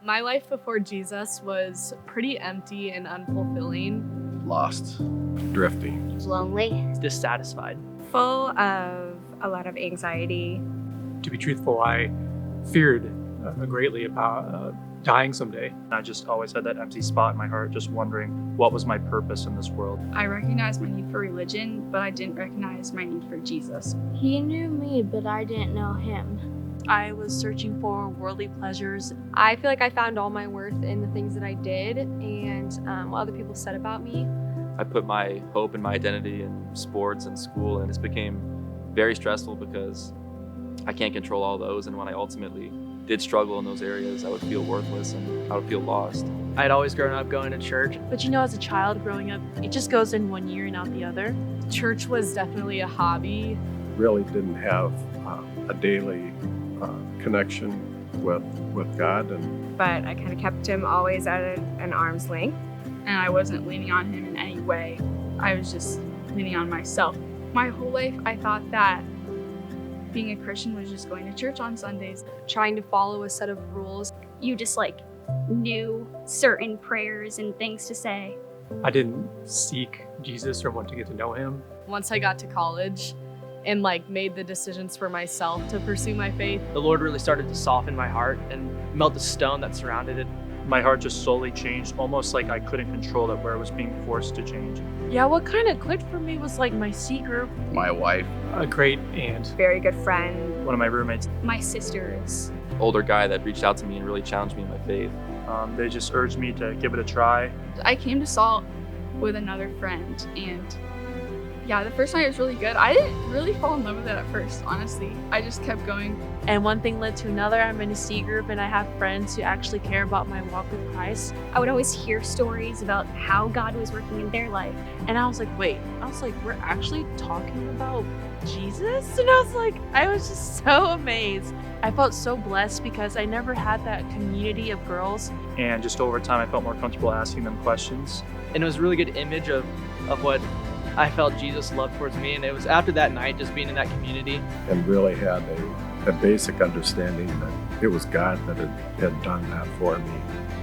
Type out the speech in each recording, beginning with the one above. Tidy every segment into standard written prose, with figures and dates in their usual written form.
My life before Jesus was pretty empty and unfulfilling. Lost, drifting, lonely, dissatisfied, full of a lot of anxiety. To be truthful, I feared greatly about dying someday. I just always had that empty spot in my heart, just wondering what was my purpose in this world. I recognized my need for religion, but I didn't recognize my need for Jesus. He knew me, but I didn't know him. I was searching for worldly pleasures. I feel like I found all my worth in the things that I did and what other people said about me. I put my hope and my identity in sports and school, and this became very stressful because I can't control all those, and when I ultimately did struggle in those areas, I would feel worthless and I would feel lost. I'd always grown up going to church. But you know, as a child growing up, it just goes in one ear and out the other. Church was definitely a hobby. Really didn't have a daily connection with God. But I kind of kept him always at an arm's length. And I wasn't leaning on him in any way. I was just leaning on myself. My whole life, I thought that being a Christian was just going to church on Sundays. Trying to follow a set of rules. You just knew certain prayers and things to say. I didn't seek Jesus or want to get to know him. Once I got to college and made the decisions for myself to pursue my faith, the Lord really started to soften my heart and melt the stone that surrounded it. My heart just slowly changed, almost like I couldn't control it, where it was being forced to change. Yeah, what kind of clicked for me was my C group. My wife. A great aunt. Very good friend. One of my roommates. My sisters. Older guy that reached out to me and really challenged me in my faith. They just urged me to give it a try. I came to Salt with another friend, and yeah, the first night was really good. I didn't really fall in love with it at first, honestly. I just kept going. And one thing led to another. I'm in a C group and I have friends who actually care about my walk with Christ. I would always hear stories about how God was working in their life. And I was like, wait, we're actually talking about Jesus? And I was just so amazed. I felt so blessed because I never had that community of girls. And just over time, I felt more comfortable asking them questions. And it was a really good image of what I felt Jesus' love towards me. And it was after that night, just being in that community. And really had a basic understanding that it was God that had done that for me.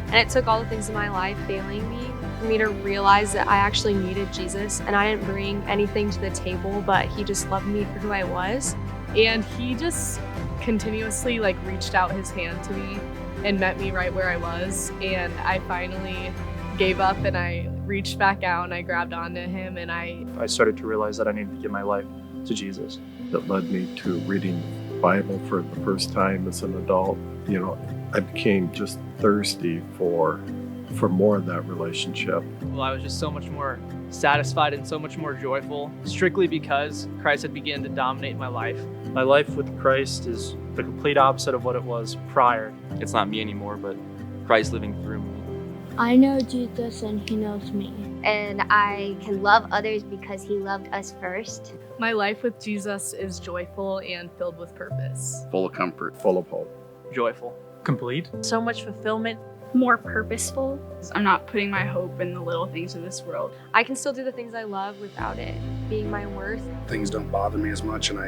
And it took all the things in my life failing me for me to realize that I actually needed Jesus, and I didn't bring anything to the table, but he just loved me for who I was. And he just continuously reached out his hand to me and met me right where I was. And I finally gave up and I reached back out and I grabbed onto him, and I started to realize that I needed to give my life to Jesus. That led me to reading the Bible for the first time as an adult. I became just thirsty for more of that relationship. Well, I was just so much more satisfied and so much more joyful, strictly because Christ had begun to dominate my life. My life with Christ is the complete opposite of what it was prior. It's not me anymore, but Christ living through me. I know Jesus and he knows me. And I can love others because he loved us first. My life with Jesus is joyful and filled with purpose. Full of comfort, full of hope. Joyful. Complete. So much fulfillment. More purposeful. I'm not putting my hope in the little things of this world. I can still do the things I love without it being my worth. Things don't bother me as much, and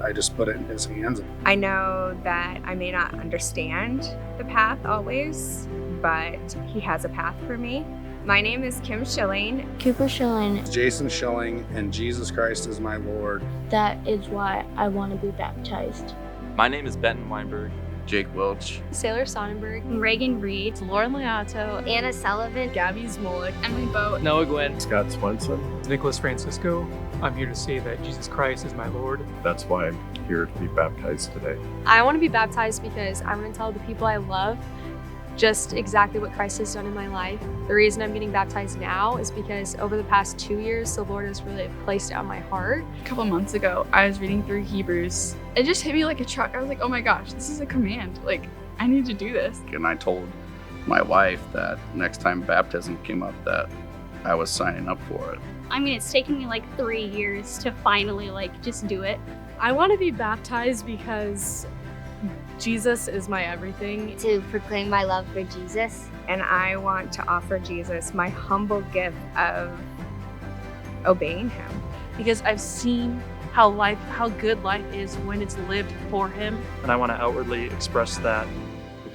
I just put it in his hands. I know that I may not understand the path always, but he has a path for me. My name is Kim Schilling. Cooper Schilling. Jason Schilling, and Jesus Christ is my Lord. That is why I want to be baptized. My name is Benton Weinberg. Jake Welch. Sailor Sonnenberg. Reagan Reed. Lauren Leato. Anna Sullivan. Gabby Smolik. Emily Boat. Noah Gwynn. Scott Swenson. Nicholas Francisco. I'm here to say that Jesus Christ is my Lord. That's why I'm here to be baptized today. I want to be baptized because I want to tell the people I love just exactly what Christ has done in my life. The reason I'm getting baptized now is because over the past 2 years, the Lord has really placed it on my heart. A couple months ago, I was reading through Hebrews. It just hit me like a truck. I was like, oh my gosh, this is a command. I need to do this. And I told my wife that next time baptism came up that I was signing up for it. I mean, it's taken me 3 years to finally just do it. I want to be baptized because Jesus is my everything. To proclaim my love for Jesus. And I want to offer Jesus my humble gift of obeying him. Because I've seen how good life is when it's lived for him. And I want to outwardly express that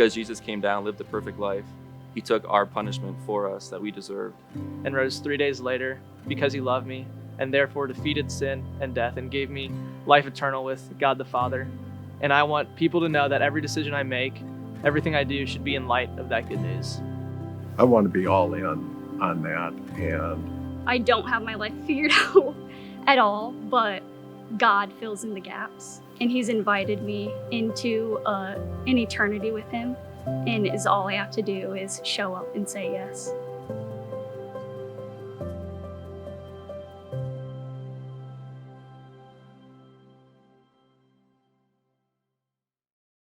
Because Jesus came down, lived the perfect life, he took our punishment for us that we deserved. And rose 3 days later because he loved me and therefore defeated sin and death and gave me life eternal with God the Father. And I want people to know that every decision I make, everything I do should be in light of that good news. I want to be all in on that. And I don't have my life figured out at all, but God fills in the gaps. And he's invited me into an eternity with him. And all I have to do is show up and say yes.